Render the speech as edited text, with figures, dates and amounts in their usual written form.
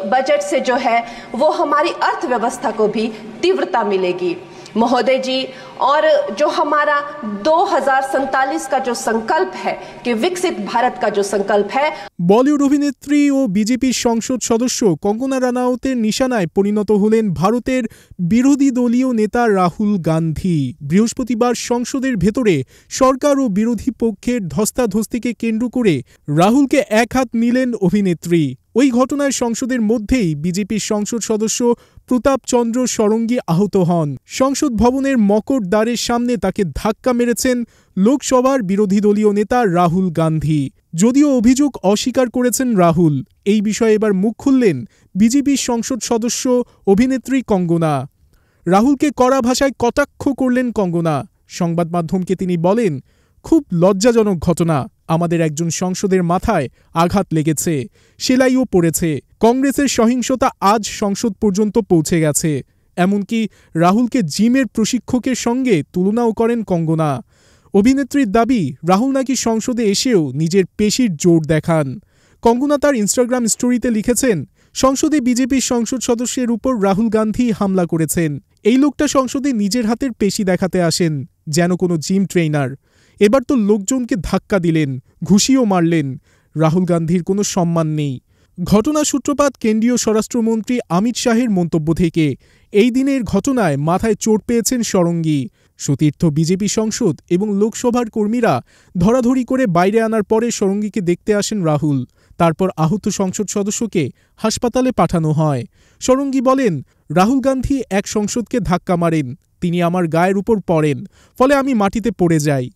Budget से जो है वो हमारी अर्थव्यवस्था को भी तीव्रता मिलेगी। महोदय जी, और जो हमारा 2047 का जो संकल्प है कि विकसित भारत का जो संकल्प है। বলিউড অভিনেত্রী ও বিজেপি সংসদ সদস্য কঙ্গনা রানাউতের নিশানায় পরিণত হলেন ভারতের বিরোধী দলীয় নেতা রাহুল গান্ধী। বৃহস্পতিবার সংসদের ভেতরে সরকার ও বিরোধী পক্ষের ধস্তাধস্তিকে কেন্দ্র করে রাহুলকে এক হাত নিলেন অভিনেত্রী। ওই ঘটনায় সংসদের মধ্যেই বিজেপির সংসদ সদস্য প্রতাপ চন্দ্র ষড়ঙ্গী আহত হন। সংসদ ভবনের মকর দ্বারের সামনে তাকে ধাক্কা মেরেছেন লোকসভার বিরোধী দলীয় নেতা রাহুল গান্ধী। যদিও অভিযোগ অস্বীকার করেছেন রাহুল। এই বিষয়ে এবার মুখ খুললেন বিজেপির সংসদ সদস্য অভিনেত্রী কঙ্গনা। রাহুলকে কড়া ভাষায় কটাক্ষ করলেন কঙ্গনা। সংবাদ মাধ্যমকে তিনি বলেন, খুব লজ্জাজনক ঘটনা, আমাদের একজন সংসদের মাথায় আঘাত লেগেছে, সেলাইও পড়েছে। কংগ্রেসের সহিংসতা আজ সংসদ পর্যন্ত পৌঁছে গেছে। এমনকি রাহুলকে জিমের প্রশিক্ষকের সঙ্গে তুলনাও করেন কঙ্গনা। অভিনেত্রীর দাবি, রাহুল নাকি সংসদে এসেও নিজের পেশির জোর দেখান। কঙ্গনা তার ইনস্টাগ্রাম স্টোরিতে লিখেছেন, সংসদে বিজেপির সংসদ সদস্যের উপর রাহুল গান্ধী হামলা করেছেন। এই লোকটা সংসদে নিজের হাতের পেশি দেখাতে আসেন, যেন কোনো জিম ট্রেনার। এবার তো লোকজনকে ধাক্কা দিলেন, ঘুষিও মারলেন। রাহুল গান্ধীর কোনো সম্মান নেই। ঘটনার সূত্রপাত কেন্দ্রীয় স্বরাষ্ট্রমন্ত্রী অমিত শাহের মন্তব্য থেকে। এই দিনের ঘটনায় মাথায় চোট পেয়েছেন ষড়ঙ্গী। সতীর্থ বিজেপি সংসদ এবং লোকসভার কর্মীরা ধরাধরি করে বাইরে আনার পরে ষড়ঙ্গীকে দেখতে আসেন রাহুল। তারপর আহত সংসদ সদস্যকে হাসপাতালে পাঠানো হয়। ষড়ঙ্গী বলেন, রাহুল গান্ধী এক সংসদকে ধাক্কা মারেন, তিনি আমার গায়ের উপর পড়েন, ফলে আমি মাটিতে পড়ে যাই।